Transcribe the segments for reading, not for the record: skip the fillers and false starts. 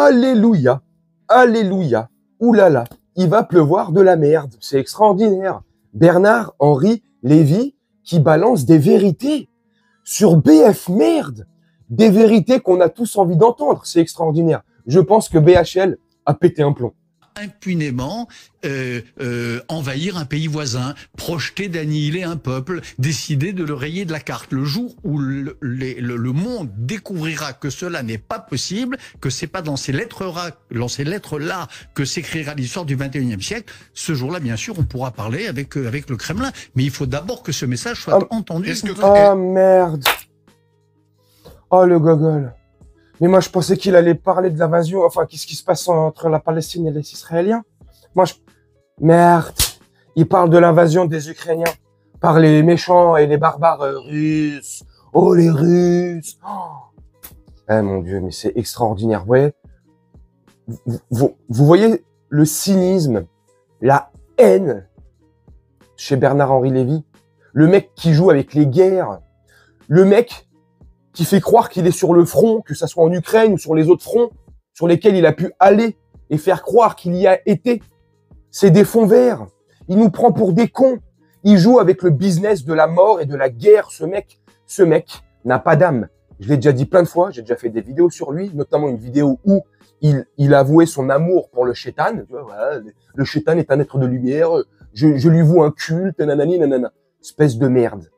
Alléluia. Alléluia. Ouh là là. Il va pleuvoir de la merde. C'est extraordinaire. Bernard-Henri Lévy qui balance des vérités sur BF Merde. Des vérités qu'on a tous envie d'entendre. C'est extraordinaire. Je pense que BHL a pété un plomb. Impunément envahir un pays voisin, projeter d'annihiler un peuple, décider de le rayer de la carte. Le jour où le monde découvrira que cela n'est pas possible, que c'est pas dans ces lettres-là que s'écrira l'histoire du 21e siècle, ce jour-là, bien sûr, on pourra parler avec le Kremlin. Mais il faut d'abord que ce message soit entendu. Oh merde. Oh le gogol. Mais moi, je pensais qu'il allait parler de l'invasion, enfin, qu'est-ce qui se passe entre la Palestine et les Israéliens. Merde. Il parle de l'invasion des Ukrainiens par les méchants et les barbares russes. Oh, les Russes. Oh. Eh, mon Dieu, mais c'est extraordinaire. Vous voyez, vous voyez le cynisme, la haine chez Bernard-Henri Lévy. Le mec qui joue avec les guerres. Le mec qui fait croire qu'il est sur le front, que ça soit en Ukraine ou sur les autres fronts sur lesquels il a pu aller et faire croire qu'il y a été. C'est des fonds verts. Il nous prend pour des cons. Il joue avec le business de la mort et de la guerre, ce mec. Ce mec n'a pas d'âme. Je l'ai déjà dit plein de fois, j'ai déjà fait des vidéos sur lui, notamment une vidéo où il avouait son amour pour le Shaitan. Tu vois, voilà, le Shaitan est un être de lumière, je lui voue un culte, nanani, nanana. Espèce de merde.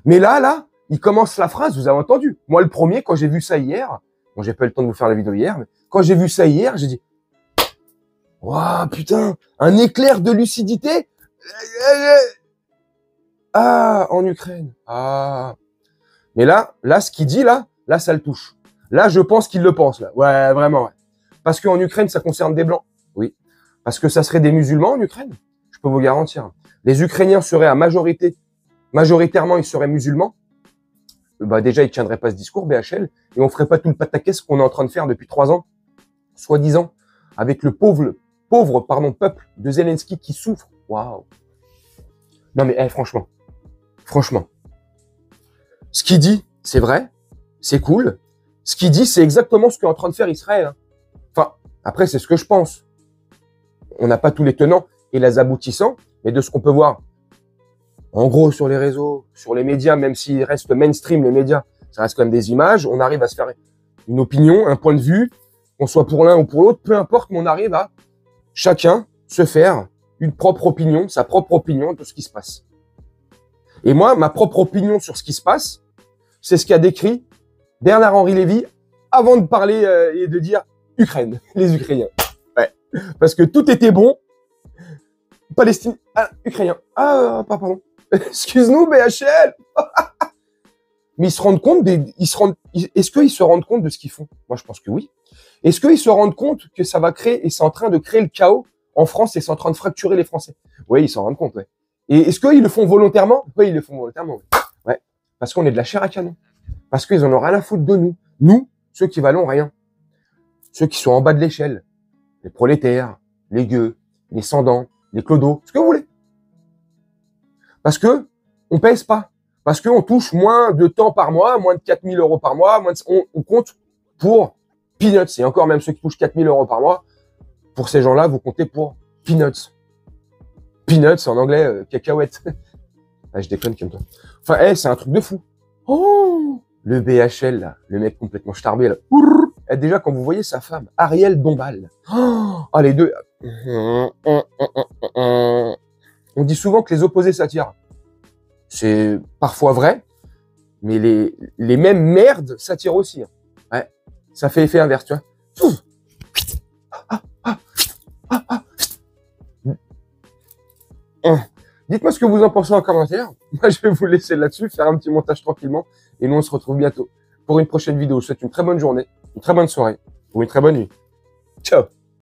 Mais là, il commence la phrase, vous avez entendu. Moi, le premier, quand j'ai vu ça hier, bon, j'ai pas eu le temps de vous faire la vidéo hier, mais quand j'ai vu ça hier, j'ai dit, waouh, putain, un éclair de lucidité. Ah, en Ukraine. Ah. Mais là, ce qu'il dit, là, ça le touche. Là, je pense qu'il le pense, là. Ouais, vraiment, ouais. Parce qu'en Ukraine, ça concerne des Blancs. Oui. Parce que ça serait des musulmans en Ukraine. Je peux vous garantir. Les Ukrainiens seraient majoritairement, ils seraient musulmans. Bah, déjà, ils tiendraient pas ce discours, BHL, et on ferait pas tout le pataquès qu'on est en train de faire depuis 3 ans, soi-disant, avec le pauvre, peuple de Zelensky qui souffre. Waouh. Non, mais, franchement. Ce qu'il dit, c'est vrai, c'est cool. Ce qu'il dit, c'est exactement ce qu'est en train de faire Israël. Hein. Enfin, après, c'est ce que je pense. On n'a pas tous les tenants et les aboutissants, mais de ce qu'on peut voir, en gros, sur les réseaux, sur les médias, même s'ils restent mainstream, les médias, ça reste quand même des images, on arrive à se faire une opinion, un point de vue, qu'on soit pour l'un ou pour l'autre, peu importe, mais on arrive à chacun se faire une propre opinion, sa propre opinion de ce qui se passe. Et moi, ma propre opinion sur ce qui se passe, c'est ce qu'a décrit Bernard-Henri Lévy avant de parler et de dire Ukraine, les Ukrainiens. Ouais. Parce que tout était bon. Palestine, Ukrainien. Pardon. Excuse-nous, BHL. Mais ils se rendent compte est-ce qu'ils se rendent compte de ce qu'ils font? Moi, je pense que oui. Est-ce qu'ils se rendent compte que ça va créer, et c'est en train de créer le chaos en France et c'est en train de fracturer les Français? Oui, ils s'en rendent compte, ouais. Et est-ce qu'ils le font volontairement? Oui, ils le font volontairement, ouais. Ouais. Parce qu'on est de la chair à canon. Parce qu'ils en ont rien à foutre de nous. Nous, ceux qui valons rien. Ceux qui sont en bas de l'échelle. Les prolétaires, les gueux, les sans-dents, les clodos, ce que vous voulez. Parce que on pèse pas. Parce qu'on touche moins de temps par mois, moins de 4 000 € par mois, on compte pour peanuts. Et encore même ceux qui touchent 4 000 € par mois, pour ces gens-là, vous comptez pour peanuts. Peanuts, en anglais, cacahuètes. Ah, je déconne comme toi. Enfin, c'est un truc de fou. Oh, le BHL, là, le mec complètement starbé, là. Et déjà, quand vous voyez sa femme, Ariel Dombal. Oh, les deux. On dit souvent que les opposés s'attirent. C'est parfois vrai, mais les mêmes merdes s'attirent aussi. Ouais, ça fait effet inverse, tu vois. Dites-moi ce que vous en pensez en commentaire. Moi, je vais vous laisser là-dessus, faire un petit montage tranquillement. Et nous, on se retrouve bientôt pour une prochaine vidéo. Je vous souhaite une très bonne journée, une très bonne soirée ou une très bonne nuit. Ciao!